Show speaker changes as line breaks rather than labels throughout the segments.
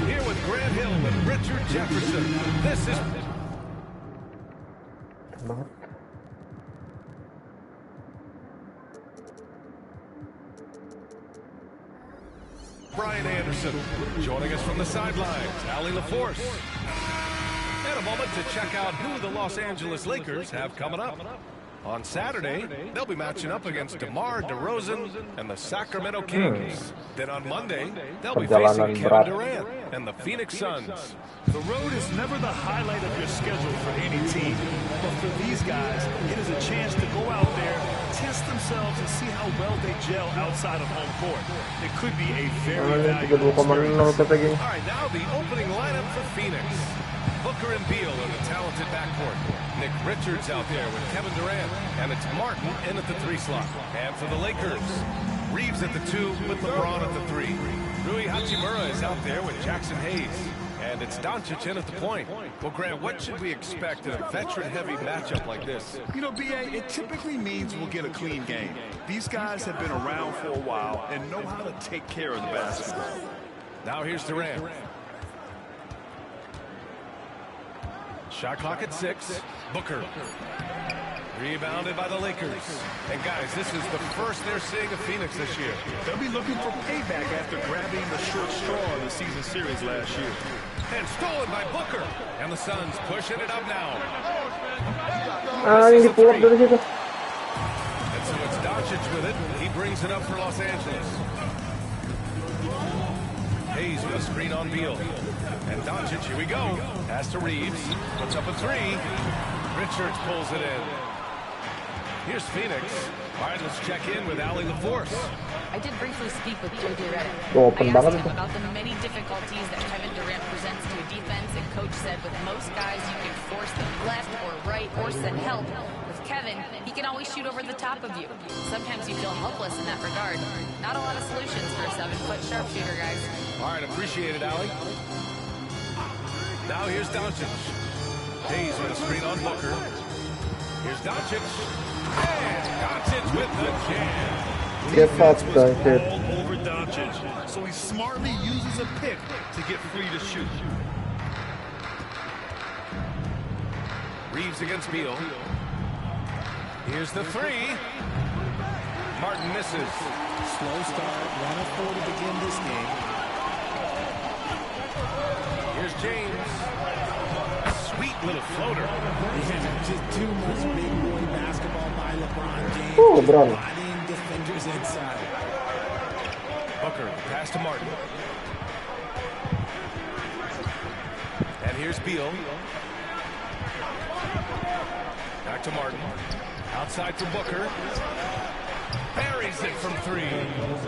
Here with Grant Hill and Richard Jefferson. This is Brian Anderson. Joining us from the sidelines, Allie LaForce. And a moment to check out who the Los Angeles Lakers have coming up. On Saturday, they'll be matching up against DeMar DeRozan and the Sacramento Kings. Then on Monday, they'll be facing Kevin Durant and the Phoenix Suns.
The road is never the highlight of your schedule for any team, but for these guys, it is a chance to go out there, test themselves, and see how well they gel outside of home court. It could be a very valuable experience.
All right, now the opening lineup for Phoenix. Booker and Beal in the talented backcourt. Nick Richards out there with Kevin Durant. And it's Martin in at the 3 slot. And for the Lakers, Reeves at the 2 with LeBron at the 3. Rui Hachimura is out there with Jackson Hayes. And it's Doncic in at the point. Well, Grant, what should we expect in a veteran-heavy matchup like this?
You know, B.A., it typically means we'll get a clean game. These guys have been around for a while and know how to take care of the basketball.
Now here's Durant. Shot clock at 6. Booker. Rebounded by the Lakers. And guys, this is the first they're seeing of Phoenix this year.
They'll be looking for payback after grabbing the short straw in the season series last year.
And stolen by Booker. And the Suns pushing it up now.
Ini pull up dari situ.
And so it's Doncic with it. He brings it up for Los Angeles. Hayes with a screen on Beal. And Doncic, here we go. Pass to Reeves. Puts up a 3. Richards pulls it in. Here's Phoenix. All right, let's check in with Allie LaForce.
I did briefly speak with J.J. Redick.
Open
I asked him about the many difficulties that Kevin Durant presents to a defense, and Coach said with most guys you can force them left or right or send help. With Kevin, he can always shoot over the top of you. Sometimes you feel helpless in that regard. Not a lot of solutions for a 7-foot sharpshooter, guys.
All right, appreciate it, Allie. Now here's Doncic. Hayes with a screen on Booker. Here's Doncic. And Doncic with the jam.
Get up, Doncic.
All over Doncic, so he smartly uses a pick to get free to shoot.
Reeves against Beal. Here's the 3. Martin misses.
Slow start, 1-4 to begin this game.
Here's James. A sweet little floater.
Yeah, just too much big boy basketball by LeBron James.
Oh, LeBron.
Bodying defenders inside.
Booker, pass to Martin. And here's Beal. Back to Martin. Outside for Booker. Buries it from 3.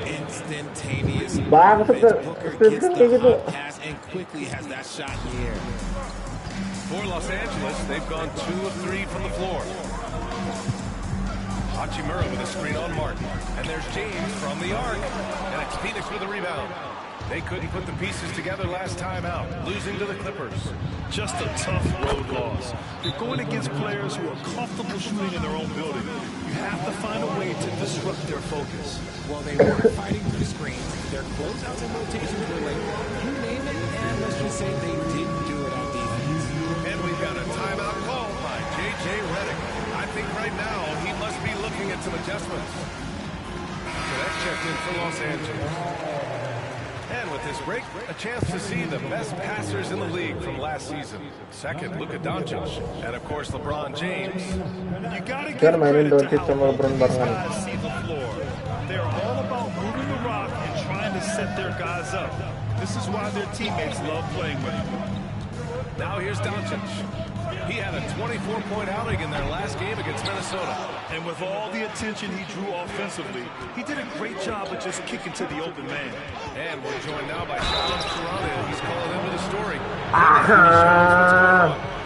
Instantaneous.
Booker
gets the hot pass and quickly has that shot in the air.
For Los Angeles, they've gone 2 of 3 from the floor. Hachimura with a screen on Martin. And there's James from the arc. And it's Phoenix with a rebound. They couldn't put the pieces together last time out, losing to the Clippers.
Just a tough road loss. You're going against players who are comfortable shooting in their own building. You have to find a way to disrupt their focus.
Well, they weren't fighting through screens. Their closeouts and rotations were late. You name it, and let's just say they didn't do it on defense.
And we've got a timeout called by J.J. Redick. I think right now he must be looking at some adjustments. So that's checked in for Los Angeles. And with this break, a chance to see the best passers in the league from last season. Second, Luka Doncic. And of course, LeBron James.
You gotta give credit to how well these guys see the floor. They're all about moving the rock and trying to set their guys up. This is why their teammates love playing with him.
Now here's Doncic. He had a 24-point outing in their last game against Minnesota.
And with all the attention he drew offensively, he did a great job of just kicking to the open man.
And we're joined now by Sean Serrano. He's calling into the story.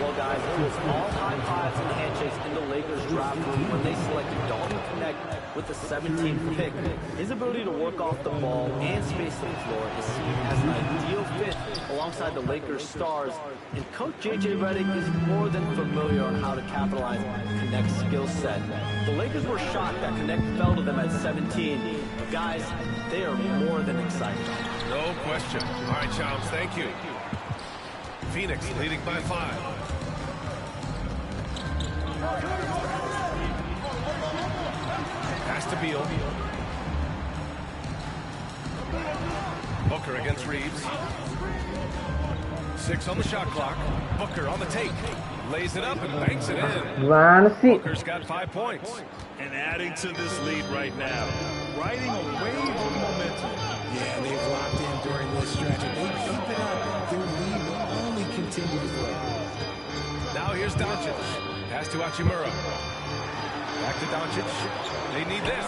Well, guys, it was all high fives and handshakes in the Lakers draft room when they selected Dalton Connect with the 17th pick. His ability to work off the ball and space the floor is seen as an ideal fit alongside the Lakers stars, and Coach J.J. Redick is more than familiar on how to capitalize Connect's skill set. The Lakers were shocked that Connect fell to them at 17. Guys, they are more than excited.
No question. All right, Chomps, thank you. Phoenix leading by 5. Pass to Beal. Booker against Reeves. 6 on the shot clock. Booker on the take. Lays it up and banks it in.
Gimana sih?
Booker's got 5 points.
And adding to this lead right now. Riding a wave of momentum.
Yeah, they've locked in during this stretch. If they keep it up, their lead will only continue to grow.
Now here's Doncic. Pass to Hachimura. Back to Doncic. They need this.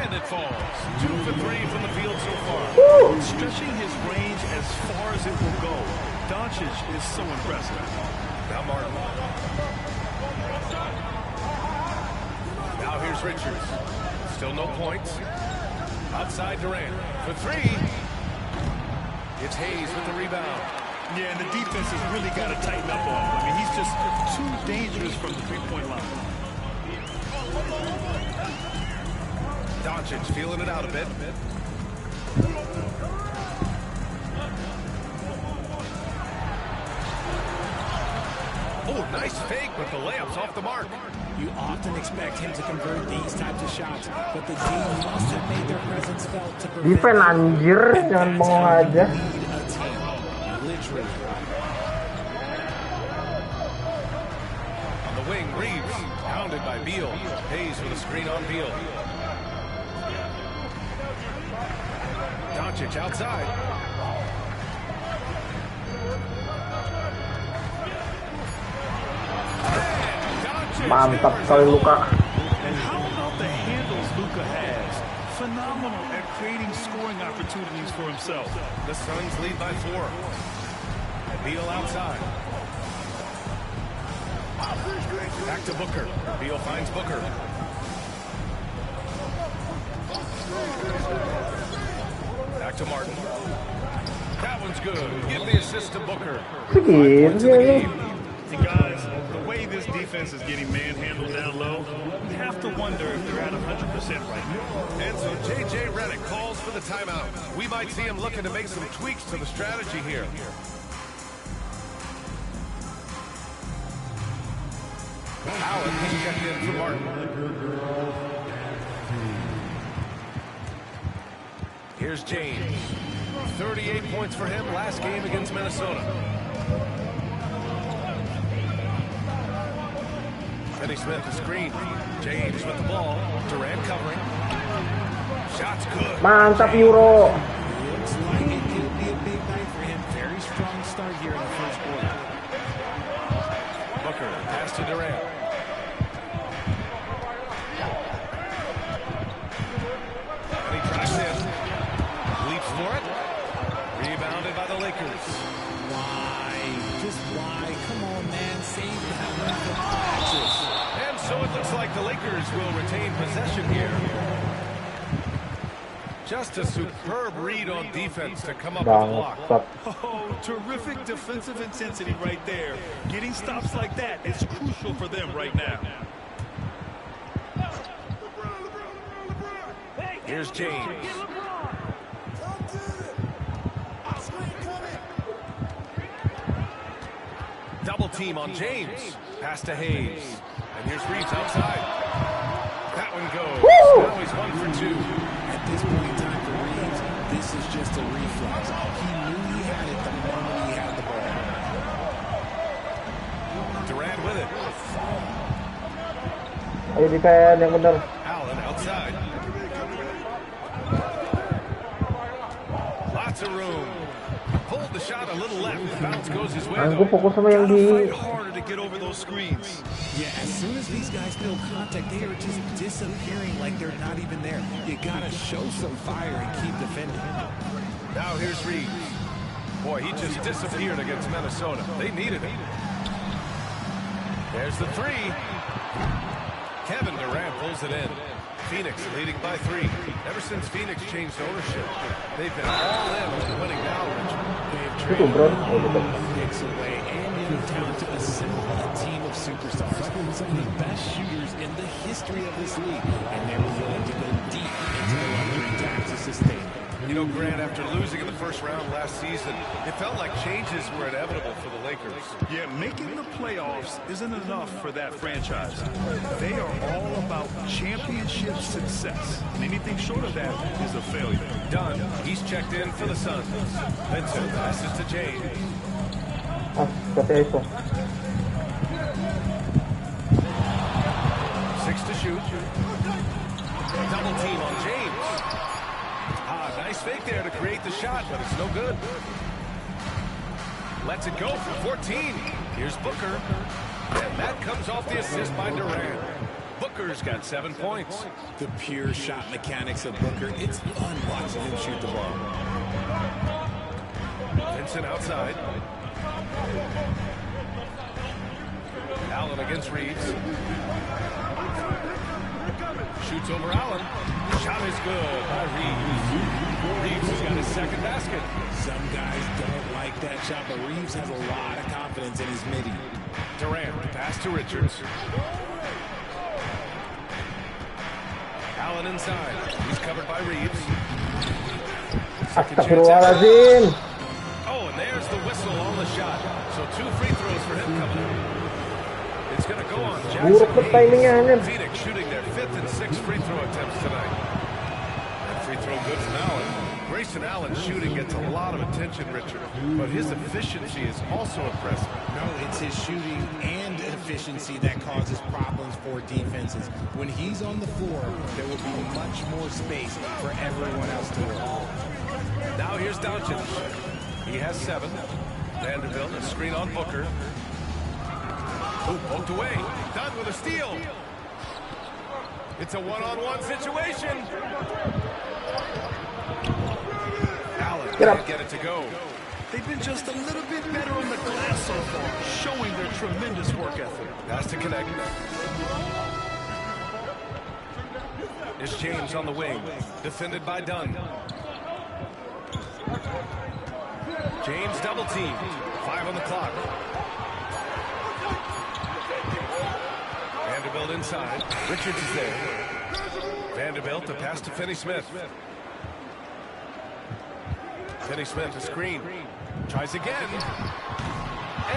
And it falls. 2 for 3 from the field so far.
Stretching his range as far as it will go. Doncic is so impressive.
Now Martin. Now here's Richards. Still no points. Outside Durant for 3. It's Hayes with the rebound.
Yeah, and the defense has really got to tighten up on him. I mean, he's just too dangerous from the three-point line.
Doncic feeling it out a bit. Oh, nice fake, but the layup's off the mark.
You often expect him to convert these types of shots, but the team must have made their presence felt to prevent
Defense anjir, jangan bengong aja.
literally.
On the wing, Reeves, pounded by Beal. Hayes with a screen on Beal. Doncic outside.
Mantap sekali Luka.
And how about the handles Luka has? Phenomenal at creating scoring opportunities for himself.
The Suns lead by 4. Beal outside. Back to Booker. Beal finds Booker. Back to Martin. That one's good. Give the assist to Booker.
Segitu sih.
And guys, the way this defense is getting manhandled down low, you have to wonder if they're at 100% right now.
And so J.J. Redick calls for the timeout. We might see him looking to make some tweaks to the strategy here. Allen has checked in for Martin. Here's James. 38 points for him last game against Minnesota. Kenny Smith the screen. James with the ball. Durant covering. Shots good.
Mantap Euro.
Looks like it could be a big night for him. Very strong start here in the first quarter.
Booker, pass to Durant. And he drives in. Leaps for it. Rebounded by the Lakers.
Why? Just why? Come on, man. Save that one for Texas.
And so it looks like the Lakers will retain possession here. Just a superb read on defense to come up with a block.
Bangsat.
Oh, terrific defensive intensity right there. Getting stops like that is crucial for them right now.
Here's James. Double team on James. Pass to Hayes. And here's Reeves outside. That one goes.
Woo!
Now he's 1 for 2.
At this point in time for Reeves, this is just a reflex. He knew he had it the moment he had the ball.
Durant with it.
Ayo defense yang benar.
Allen outside. Lots of room. Hold the shot a little left. Bounce goes his way.
Gue fokus sama yang di.
Fight harder to get over those screens.
Yeah, as soon as these guys feel contact, they are just disappearing like they're not even there. You gotta show some fire and keep defending.
Now here's Reeves. Boy, he just disappeared against Minnesota. They needed him. There's the 3. Kevin Durant pulls it in. Phoenix leading by 3. Ever since Phoenix changed ownership, they've been all in on winning now, Richard.
Itu bro.
Picks away and young talent to assemble a team of superstars. Some of the best shooters in the history of this league, and they were willing to go deep into the luxury tax to sustain.
You know, Grant, after losing in the first round last season, it felt like changes were inevitable for the Lakers.
Yeah, making the playoffs isn't enough for that franchise. They are all about championship success. And anything short of that is a failure.
Dunn, he's checked in for the Suns. Vincent passes to James.
Pati eso.
6 to shoot. Double team on James. Nice fake there to create the shot, but it's no good. Lets it go from 14. Here's Booker. And that comes off the assist by Durant. Booker's got 7 points.
The pure shot mechanics of Booker. It's fun watching him shoot the ball.
Vincent outside. Allen against Reeves. Shoots over Allen. Shot is good by Reeves. Reeves has got his second basket.
Some guys don't like that shot, but Reeves has a lot of confidence in his midi.
Durant, pass to Richards. Allen inside. He's covered by Reeves.
Astagfirullahaladzim.
Oh, and there's the whistle on the shot. So 2 free throws for him coming up. It's going to go on
Buruk na timingnya
Jackson.
niyan.
Phoenix shooting their 5th and 6th free throw attempts tonight. That free throw good from Allen. Grayson Allen's shooting gets a lot of attention, Richard, but his efficiency is also impressive.
No, it's his shooting and efficiency that causes problems for defenses. When he's on the floor, there will be much more space for everyone else to work.
Now here's Doncic. He has 7. Vanderbilt, a screen on Booker. Oh, poked away. Dunn with a steal. It's a one-on-one situation. Allen can't get it to go.
They've been just a little bit better on the glass so far, showing their tremendous work ethic.
Has to connect. It's James on the wing, defended by Dunn. James double team. 5 on the clock. Vanderbilt inside. Richards is there. Vanderbilt to pass to Finney-Smith. Finney-Smith a screen. Tries again.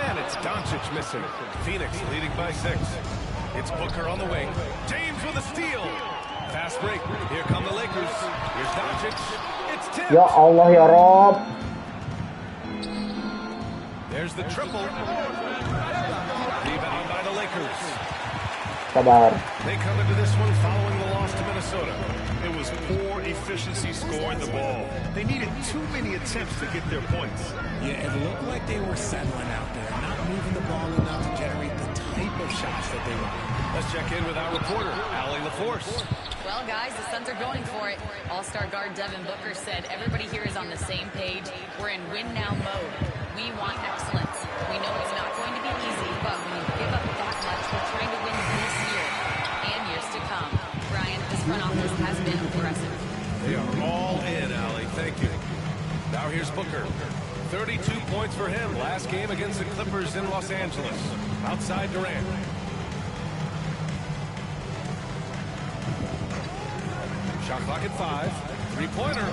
And it's Doncic missing. Phoenix leading by 6. It's Booker on the wing. James with a steal. Fast break. Here come the Lakers. Here's Doncic. It's tipped.
Ya Allah ya Rob.
There's the triple. Rebound by the Lakers.
Sabar.
They come into this one following the loss to Minnesota.
It was poor efficiency scoring the ball. They needed too many attempts to get their points.
Yeah, it looked like they were settling out there, not moving the ball enough to generate the type of shots that they wanted.
Let's check in with our reporter, Allie LaForce.
Well, guys, the Suns are going for it. All-star guard Devin Booker said everybody here is on the same page. We're in win-now mode. We want excellence. We know it's not going to be easy, but when you give up that much, we're trying to win this year and years to come. Brian, this front office has been impressive.
They are all in, Allie. Thank you. Now here's Booker. 32 points for him last game against the Clippers in Los Angeles. Outside Durant. Shot clock at 5. Three-pointer.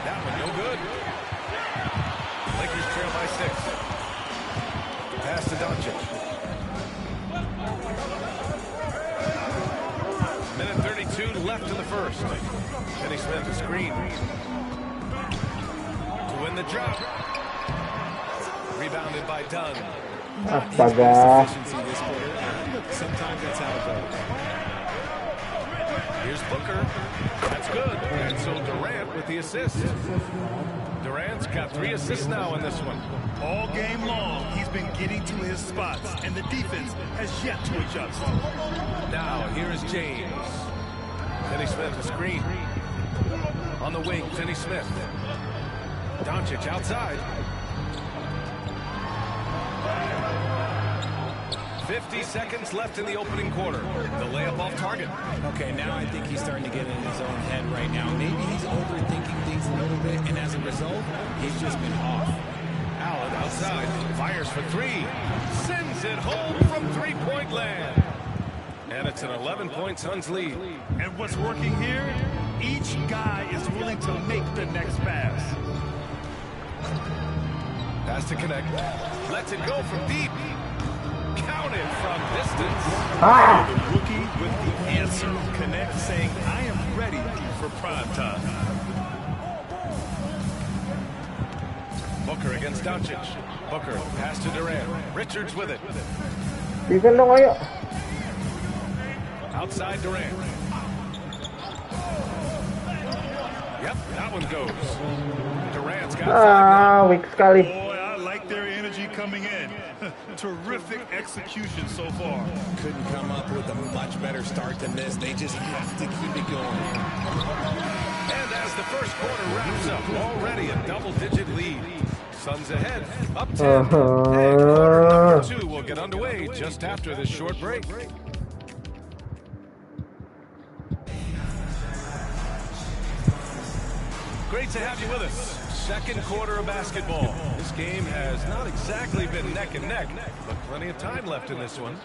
That one no good. Lakers trail by 6. Pass to Doncic. Minute 32 left in the first. Finney-Smith a screen. To win the drop. Rebounded by Dunn.
Astaga.
Sometimes that's how it goes.
Here's Booker. That's good. And so Durant with the assist. Durant's got 3 assists now in this one.
All game long, he's been getting to his spots, and the defense has yet to adjust.
Now, here is James. Finney-Smith a screen. On the wing, Finney-Smith. Doncic outside. 50 seconds left in the opening quarter. The layup off target.
Okay, now I think he's starting to get in his own head right now. Maybe he's overthinking things a little bit, and as a result, he's just been off.
Allen outside. Fires for 3. Sends it home from three-point land. And it's an 11-point Suns lead.
And what's working here Each guy is willing to make the next pass.
Pass to connect. Lets it go from deep. Counted from distance.
The rookie with the answer. Connect saying, I am ready for prime time.
Booker against Doncic. Booker, pass to Durant. Richards with it.
Defend dong, ayo.
Outside Durant. Yep, that one goes. Durant's got 5
Weak sekali.
Boy, I like their energy coming in. Terrific execution so far.
Couldn't come up with a much better start than this. They just have to keep it going.
And as the first quarter wraps up, already a double-digit lead. Suns ahead, up 10. And quarter number 2 will get underway just after this short break. Great to have you with us. Second quarter of basketball. This game has not exactly been neck and neck, but plenty of time left in this one.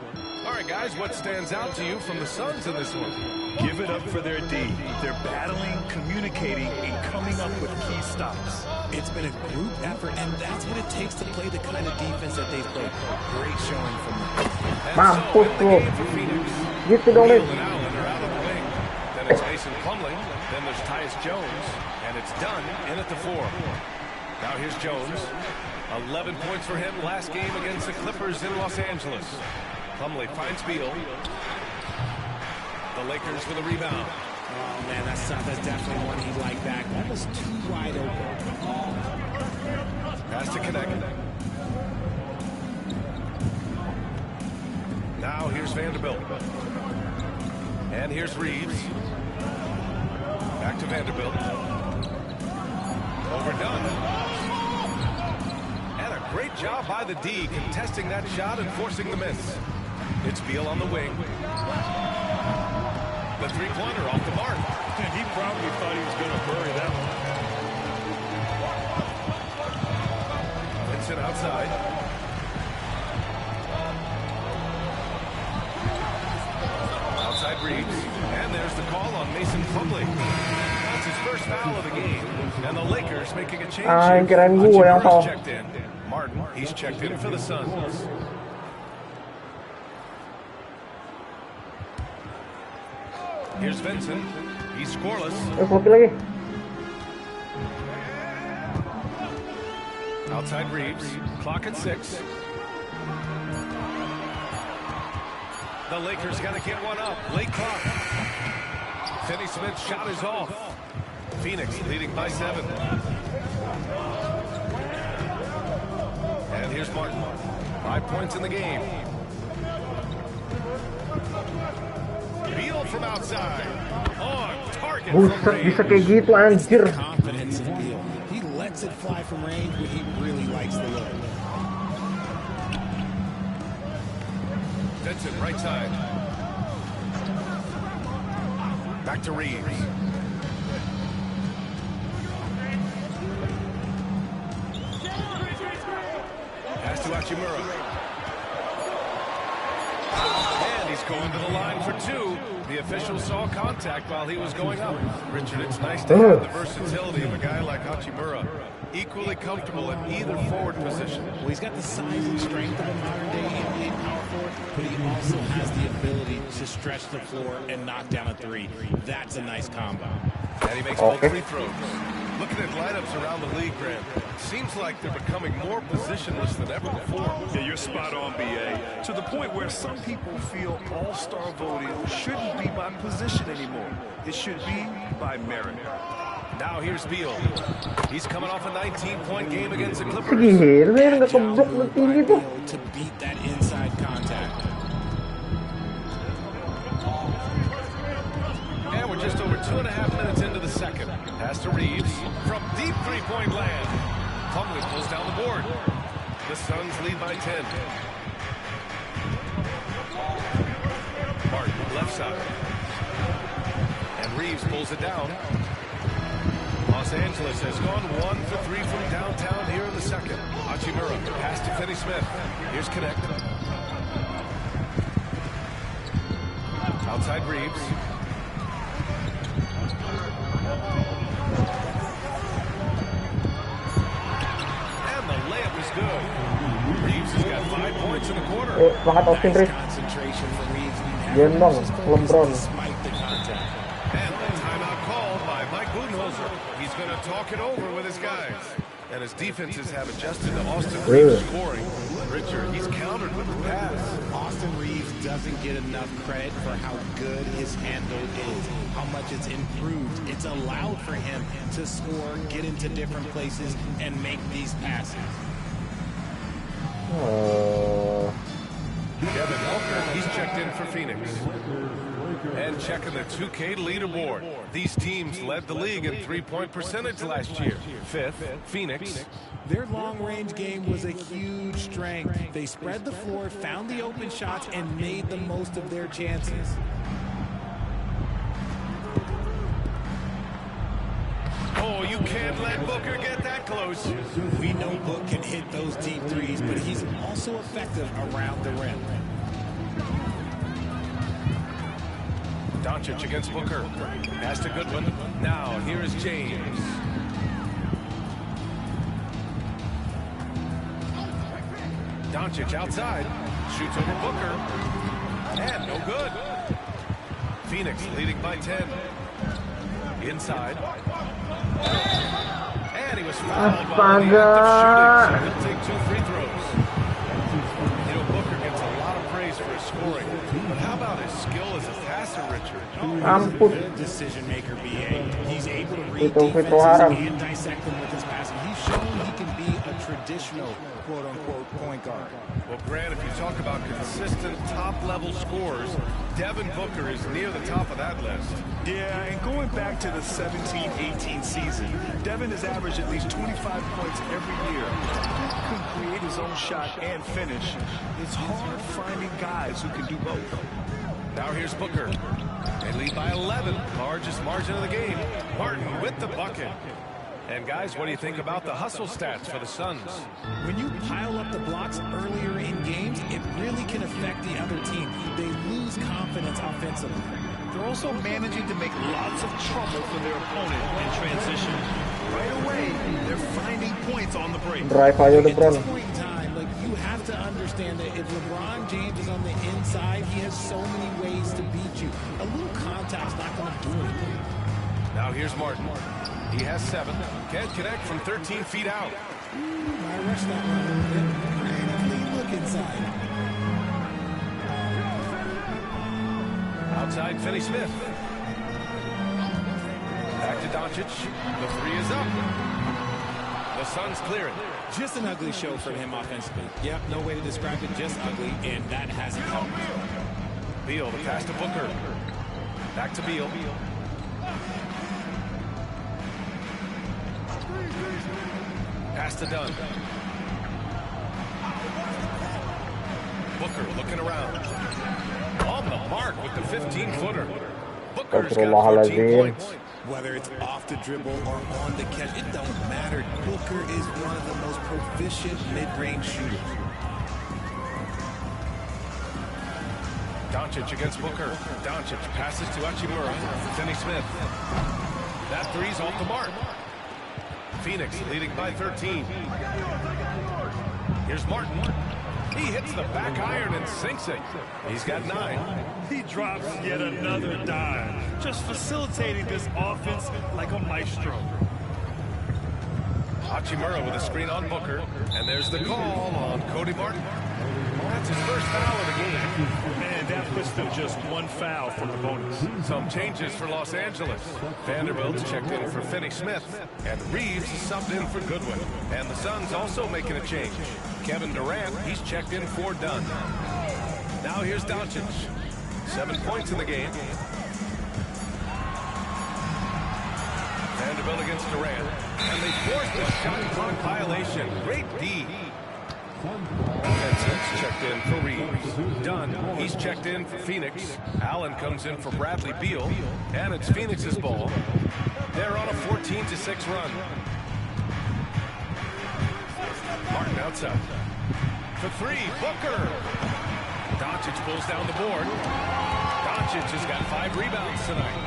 All right, guys, what stands out to you from the Suns in this one?
Give it up for their D. They're battling, communicating, and coming up with key stops.
It's been a group effort, and that's what it takes to play the kind of defense that they've played. Great showing from them.
Mampus lu. Gitu dong,
Beal
Nin.
and Allen are out on the wing. Then it's Mason Plumlee. Then there's Tyus Jones. And it's done in at the 4. Now here's Jones. 11 points for him last game against the Clippers in Los Angeles. Plumlee finds Beal. The Lakers with a rebound.
Oh, man, that's definitely one he'd like back. Almost too wide open.
Pass to connect. Now here's Vanderbilt. And here's Reeves. Back to Vanderbilt. Overdone. And a great job by the D contesting that shot and forcing the miss. It's Beal on the wing. The three-pointer off the mark.
And he probably thought he was going to bury that one.
Vincent outside. Outside Reeves. And there's the call on Mason Plumlee. That's his first foul of the game. And the Lakers making a change.
Kirain gue yang foul.
Checked in. Martin, he's checked in for the Suns. Here's Vincent. He's scoreless.
Kopi lagi.
Outside Reeves. Clock at 6. The Lakers got to get one up. Late clock. Finney Smith's shot is off. Phoenix leading by 7. And here's Martin. 5 points in the game. Beal from outside. On target from
Buset,
range.
bisa kayak gitu anjir.
Confidence in Beal. He lets it fly from range, but he really likes the look.
Vincent, right side. Back to Reeves. Pass to Hachimura. And he's going to the line for 2. The official saw contact while he was going up. Richard, it's nice to have the versatility of a guy like Hachimura. Equally comfortable in either forward position.
Well, he's got the size and strength of a modern-day NBA power forward, but he also has the ability to stretch the floor and knock down a 3. That's a nice combo.
And he makes both free throws. Looking at lineups around the league, Grant, seems like they're becoming more positionless than ever before.
Yeah, you're spot on, BA. To the point where some people feel all-star voting shouldn't be by position anymore. It should be by merit.
Now here's Beal. He's coming off a 19-point game against the Clippers.
Gila, ya nggak keblok lu tinggi tuh.
To beat that inside contact.
And we're just over 2.5 minutes into the second. Pass to Reeves from deep three-point land. Plumlee pulls down the board. The Suns lead by 10. Martin, left side. And Reeves pulls it down. Los Angeles has gone 1 for 3 from downtown here in the second. Hachimura, pass to Finney Smith. Here's Connect. Outside Reeves.
semangat Austin Reeves.
Concentration for Reeves.
Gendong LeBron.
Despite the contact.
And the timeout called by Mike Budenholzer. He's going to talk it over with his guys. And his defenses have adjusted to Austin Reeves scoring. Richard, he's countered with the pass.
Austin Reeves doesn't get enough credit for how good his handle is, how much it's improved. It's allowed for him to score, get into different places, and make these passes.
Devin Booker, he's checked in for Phoenix. And checking the 2K leaderboard. These teams led the league in three-point percentage last year. Fifth, Phoenix.
Their long-range game was a huge strength. They spread the floor, found the open shots, and made the most of their chances.
Oh, you can't let Booker get that close.
We know Book can hit those deep threes, but he's also effective around the rim.
Doncic against Booker. Pass to Goodwin. Now, here is James. Doncic outside. Shoots over Booker. And no good. Phoenix leading by 10. Inside. And he was fouled while in the act of shooting, so he'll take 2 free throws. You know, Booker gets a lot of praise for his scoring, but how about his skill as a passer, Richard?
Good decision maker, BA. He's able to read defenses and dissect them with his passing. He's shown he can be a traditional quote-unquote point guard.
Well, Grant, if you talk about consistent top-level scores, Devin Booker is near the top of that list.
Yeah, and going back to the 17-18 season, Devin has averaged at least 25 points every year. He can create his own shot and finish. It's hard finding guys who can do both.
Now here's Booker. They lead by 11, largest margin of the game. Martin with the bucket. And guys, what do you think about the hustle stats for the Suns?
When you pile up the blocks earlier in games, it really can affect the other team. They lose confidence offensively.
They're also managing to make lots of trouble for their opponent in transition. Right away, they're finding points on the break.
Drive aja
At
LeBron.
this point in time, you have to understand that if LeBron James is on the inside, he has so many ways to beat you. A little contact's not going to do anything.
Now here's Martin. He has 7. Can't connect from 13 feet out.
I rushed that one a little bit. And a clean look inside.
Outside, Finney-Smith. Back to Doncic. The 3 is up. The Suns clear it.
Just an ugly show for him offensively. Yep, no way to describe it, just ugly, and that hasn't helped.
Beal, the pass to Booker. Back to Beal. Pass to Dunn. Booker looking around. On the mark with the 15-footer. Booker's got 14 points.
Whether it's off the dribble or on the catch, it don't matter. Booker is one of the most proficient mid-range shooters.
Doncic against Booker. Doncic passes to Hachimura. Finney-Smith. That 3's off the mark. Phoenix leading by 13. Here's Martin. He hits the back iron and sinks it. He's got 9.
He drops yet another dime, just facilitating this offense like a maestro.
Hachimura with a screen on Booker. And there's the call on Cody Martin. That's his first foul of the game.
Man, that puts them just 1 foul from the bonus.
Some changes for Los Angeles. Vanderbilt's checked in for Finney-Smith. And Reeves is subbed in for Goodwin. And the Suns also making a change. Kevin Durant, he's checked in for Dunn. Now here's Doncic. 7 points in the game. Vanderbilt against Durant. And they forced a shot clock violation. Great D. Benson's checked in for Reeves. Dunn, he's checked in for Phoenix. Allen comes in for Bradley Beal. And it's Phoenix's ball. They're on a 14-6 run. Martin outside. For 3, Booker. Doncic pulls down the board. Doncic has got 5 rebounds tonight.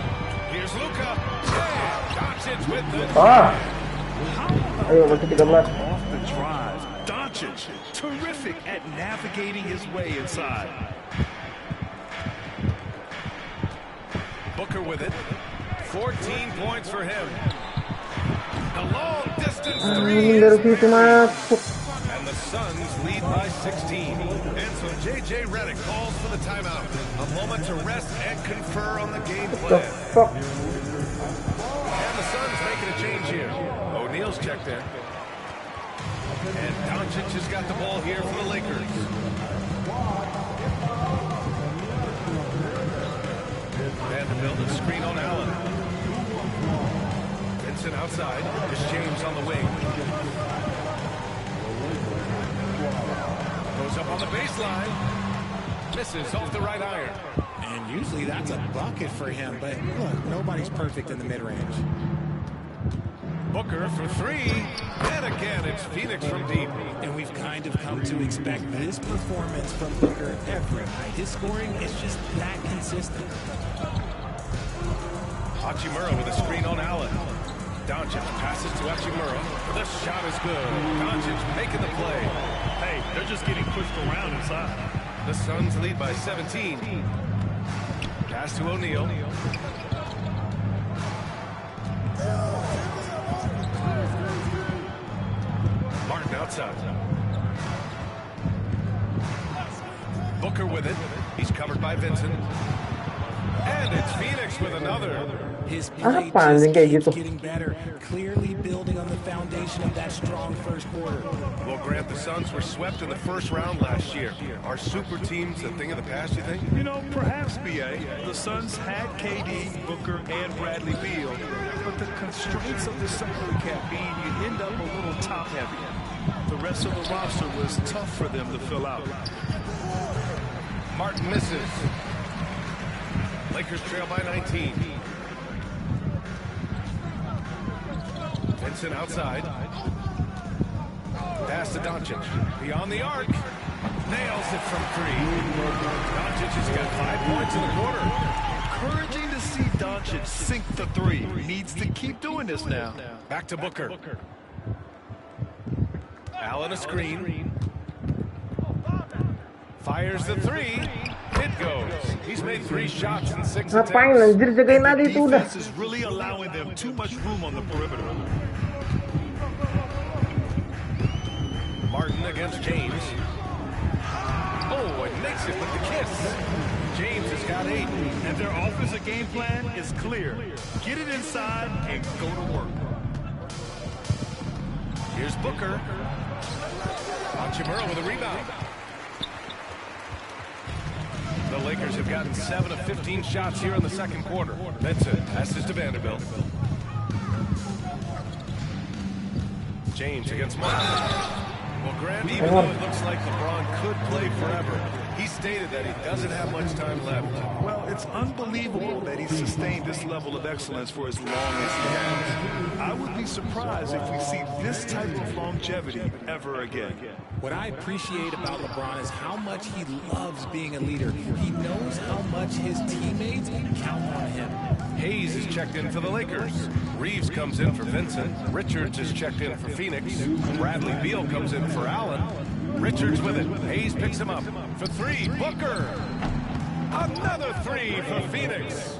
Here's Luka. Doncic with the...
Ayo, masih 13.
Off the drive, Doncic terrific at navigating his way inside.
Booker with it. 14 points for him. The long distance three
Dari
is
situ masuk.
and the Suns lead by 16. And so J.J. Redick calls for the timeout. A moment to rest and confer on the game
The
plan.
fuck?
And the Suns making a change here. O'Neal's checked in. And Doncic has got the ball here for the Lakers. Vanderbilt a screen on Allen. Vincent outside. There's James on the wing. Goes up on the baseline. Misses off the right iron.
And usually that's a bucket for him, but look, nobody's perfect in the mid-range.
Booker for three. And again, it's Phoenix from deep.
And we've kind of come to expect this performance from Booker every night. His scoring is just that consistent.
Hachimura with a screen on Allen. Doncic passes to Hachimura. The shot is good. Doncic making the play.
Hey, they're just getting pushed around inside.
The Suns lead by 17. Pass to O'Neal. Martin outside. Booker with it. He's covered by Vincent. And it's Phoenix with another.
His play
Apa anjing kayak
just
gitu?
keeps getting better, clearly building on the foundation of that strong first quarter.
Well, Grant, the Suns were swept in the first round last year. Are super teams a thing of the past, you think?
You know, perhaps, B.A. The Suns had KD, Booker, and Bradley Beal, but the constraints of the salary cap mean you end up a little top-heavy. The rest of the roster was tough for them to fill out.
Martin misses. Lakers trail by 19. Vincent outside. Pass to Doncic. Beyond the arc. Nails it from three. Doncic has got 5 points in the quarter.
Encouraging to see Doncic sink the three. Needs to keep doing this now.
Back to Booker. Allen a screen. Fires the three. It goes. He's made 3 shots in 6
Ngapain
attempts.
anjir jagain aja itu udah.
Defense is really allowing them too much room on the perimeter.
Martin against James. Oh, and makes it with the kiss. James has got 8.
And their offensive game plan is clear. Get it inside and go to work.
Here's Booker. Hachimura with a rebound. The Lakers have gotten 7 of 15 shots here in the second quarter. Vincent passes to Vanderbilt. James against Martin. Well, Grant, even though it looks like LeBron could play forever, he stated that he doesn't have much time left.
Well, it's unbelievable that he's sustained this level of excellence for as long as he has. I would be surprised if we see this type of longevity ever again.
What I appreciate about LeBron is how much he loves being a leader. He knows how much his teammates count on him.
Hayes is checked in for the Lakers. Reeves comes in for Vincent. Richards is checked in for Phoenix. Bradley Beal comes in for Allen. Richards with it. Hayes picks him up for 3. Booker. Another 3 for Phoenix.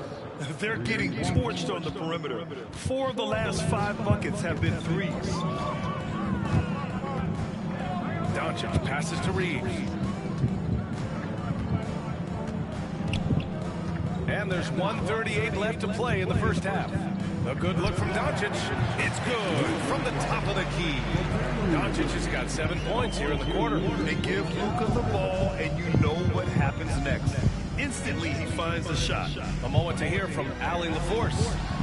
They're getting torched on the perimeter. 4 of the last 5 buckets have been threes.
Doncic passes to Reeves. And there's 1:38 left to play in the first half. A good look from Doncic. It's good from the top of the key. Doncic has got 7 points here in the quarter.
They give Luka the ball, and you know what happens next. Instantly, he finds the shot.
A moment to hear from Allie LaForce.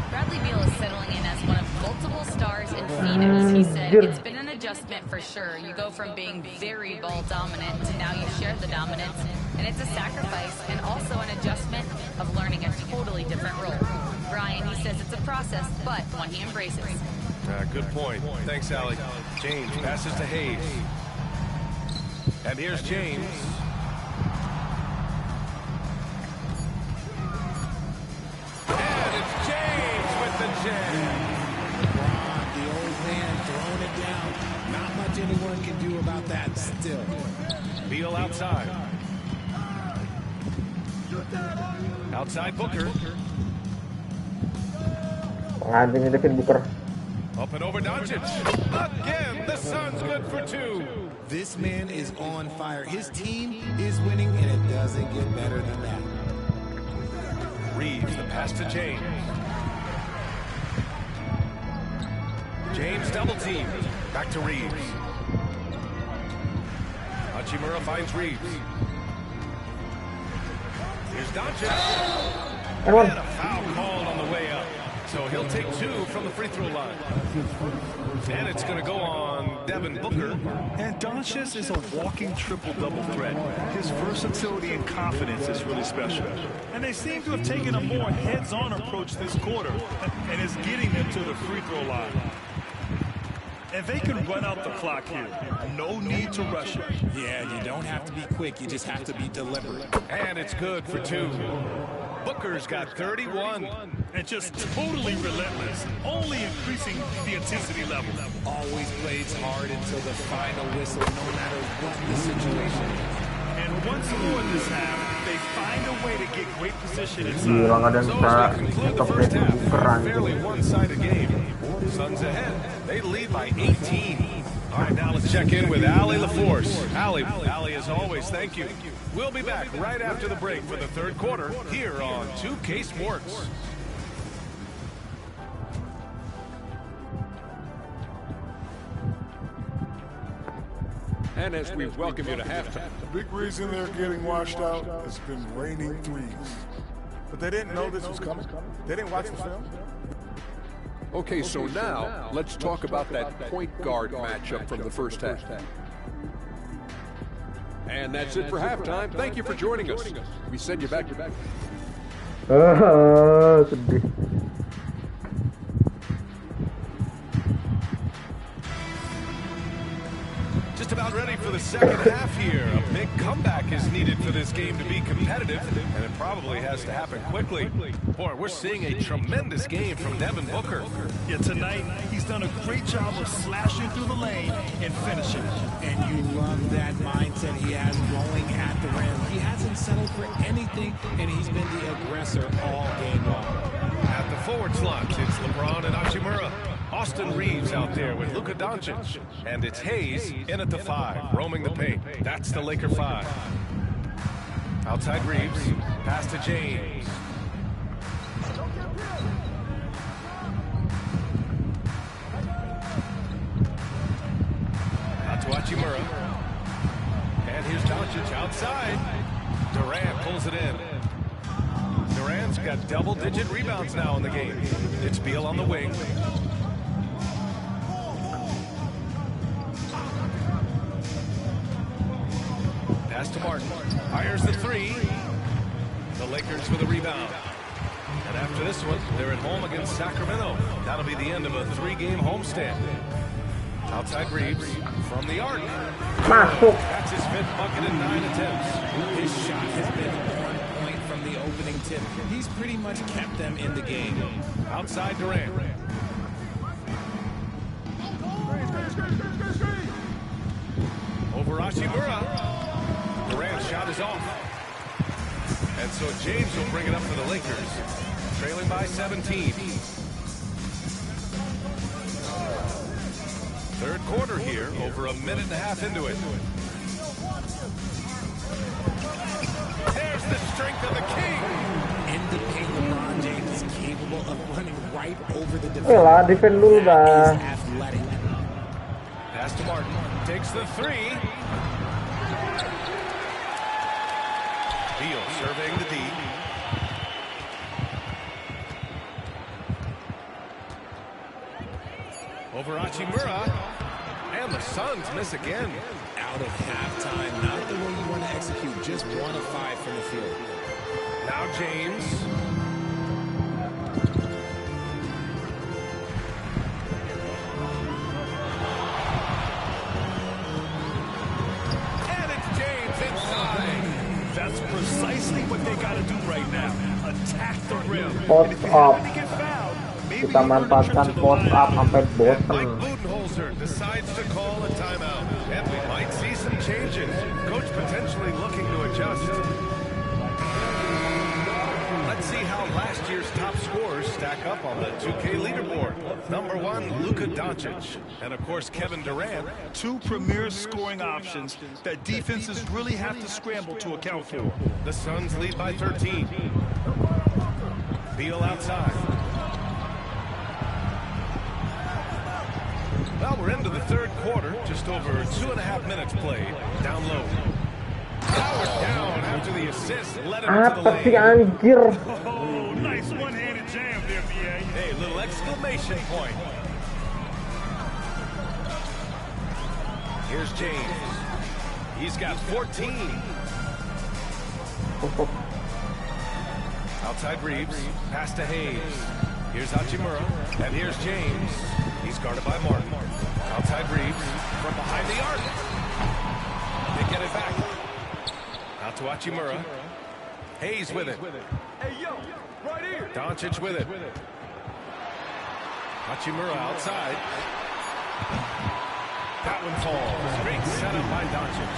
Bradley Beal is settling in as one of multiple stars in Phoenix. He said it's been an adjustment for sure. You go from being very ball dominant to now you share the dominance. And it's a sacrifice and also an adjustment of learning a totally different role. Brian, he says it's a process, but one he embraces.
Good point. Thanks, Allie. James passes to Hayes. And here's James. And it's James with the jam.
LeBron, the old man, throwing it down. Not much anyone can do about about that still.
Beal outside. Outside Booker.
Pengantin Devin Booker.
Up and over Doncic. Again, the Suns good for 2.
This man is on fire. His team is winning, and it doesn't get better than that.
Reeves, the pass to James. James double team. Back to Reeves. Hachimura finds Reeves. Here's Doncic.
And
a foul called on the way up. So he'll take 2 from the free throw line. And it's going to go on Devin Booker.
And Doncic is a walking triple-double threat. His versatility and confidence is really special. And they seem to have taken a more heads-on approach this quarter, and it's getting them to the free throw line. And they can run out the clock here. No need to rush it.
Yeah, you don't have to be quick. You just have to be deliberate.
And it's good for 2. Booker's got 31.
And just totally relentless, only increasing the intensity level.
Always plays hard until the final whistle, no matter what the situation.
And once more in this half, they find a way to get great position
Gila, nggak ada yang
inside.
bisa
So as we conclude the
ngetop
first
Devin
half,
Booker
a
anjing.
fairly one-sided game. Suns ahead. They lead by 18. All right, now let's check in with Allie LaForce. Allie, as always, thank you. We'll be back right after the break for the third quarter here on 2K Sports.
And as we welcome you to halftime.
The big reason they're getting washed out has been raining threes. But they didn't know this was coming. They didn't watch the film.
Okay, so now let's talk about that point guard matchup from the first half. And that's it for halftime. Thank you for joining us. We send you back to back.
Sedih.
Just about ready for the second half here. A big comeback is needed for this game to be competitive, and it probably has to happen quickly. Boy, we're seeing a tremendous game from Devin Booker.
Yeah, tonight, he's done a great job of slashing through the lane and finishing.
And you love that mindset he has going at the rim. He hasn't settled for anything, and he's been the aggressor all game long.
At the forward slot, it's LeBron and Hachimura. Austin Reeves out there with Luka Doncic. And it's Hayes in at the 5, roaming the paint. That's the Laker 5. Outside Reeves, pass to James. Out to Hachimura. And here's Doncic outside. Durant pulls it in. Durant's got double-digit rebounds now in the game. It's Beal on the wing. Pass to Martin. Fires the 3. The Lakers with a rebound. And after this one, they're at home against Sacramento. That'll be the end of a 3-game homestand. Outside Reeves from the arc.
Masuk.
That's his 5th bucket in 9 attempts.
His shot has been on point from the opening tip. He's pretty much kept them in the game.
Outside Durant. Over Hachimura. Durant's shot is off. And so James will bring it up for the Lakers. Trailing by 17. Third quarter here, over a minute and a half into it. There's the strength of the king.
In the paint, LeBron James is capable of running right over the defender.
Yalah, defend dulu dah.
That is athletic.
Pass to Martin. Takes the 3. Beal surveying the D. Over Hachimura. And the Suns miss again.
Out of halftime, not the way you want to execute, just 1 of 5 from the field.
Now James. And it's James inside.
That's precisely what they got to do right now. Attack the rim.
Post
And if you
up.
happen to get fouled, maybe
Kita
you earn a trip
manfaatkan
to the
post
line.
up sampai
Mike
bosen.
Budenholzer closer, decides to call a timeout. And we might see some changes. Coach potentially looking to adjust. Let's see how last year's top scorers stack up on the 2K leaderboard. Number 1, Luka Doncic. And, of course, Kevin Durant.
Two premier scoring options that defenses really have to scramble to account for.
The Suns lead by 13. Beal outside. Well, we're into the third quarter. Just over 2.5 minutes played. Down low. Powered down after the assist. Led him to the
Apa sih
lane.
anjir?
Oh, nice one-handed jam there, BA.
Hey, little exclamation point. Here's James. He's got 14. Outside Reeves. Pass to Hayes. Here's Hachimura. And here's James. He's guarded by Martin. Outside Reeves. From behind the arc. They get it back. Out to Hachimura. Hayes with it.
Hey, yo, right here.
Doncic with it. Hachimura outside. That one falls. Great setup by Doncic.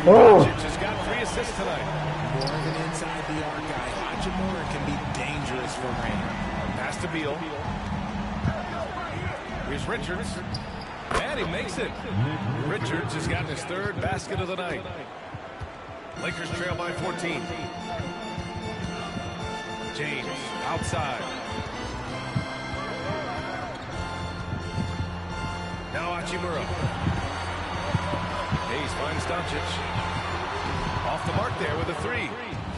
Oh.
Doncic has got 3 assists tonight.
More of an inside the arc guy. Hachimura can be dangerous for rain.
Pass to Beal. Here's Richards. And he makes it. Richards has gotten his 3rd basket of the night. Lakers trail by 14. James outside. Now Hachimura. Hayes finds Doncic. Off the mark there with a 3.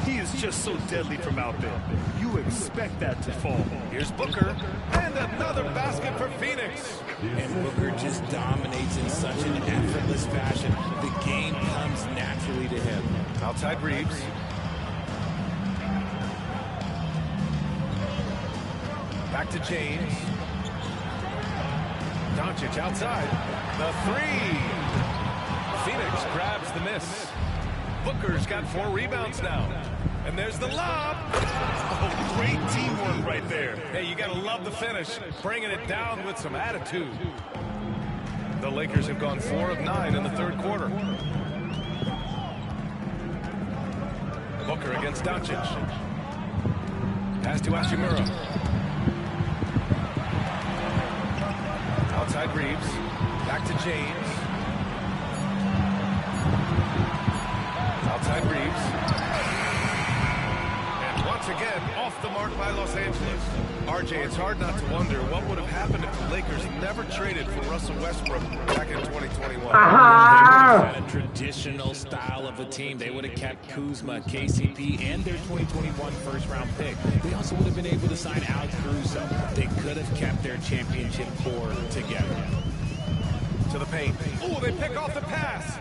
He is just so deadly from out there. You expect that to fall.
Here's Booker. And another basket for Phoenix.
And Booker just dominates in such an effortless fashion. The game comes naturally to him.
Outside Reeves. Back to James. Doncic outside. The 3. Phoenix grabs the miss. Booker's got 4 rebounds now. And there's the lob.
Oh, great teamwork right there.
Hey, you gotta love the finish. Bringing it down with some attitude. The Lakers have gone 4 of 9 in the third quarter. Booker against Doncic. Pass to Hachimura. Outside Reeves. Back to James. Outside Reeves. And once again, off the mark by Los Angeles. RJ, it's hard not to wonder what would have happened if the Lakers never traded for Russell Westbrook back in 2021.
Aha!
A traditional style of a team. They would have kept Kuzma, KCP, and their 2021 first-round pick. They also would have been able to sign Alex Caruso. They could have kept their championship core together.
To the paint. Oh, they pick off the pass.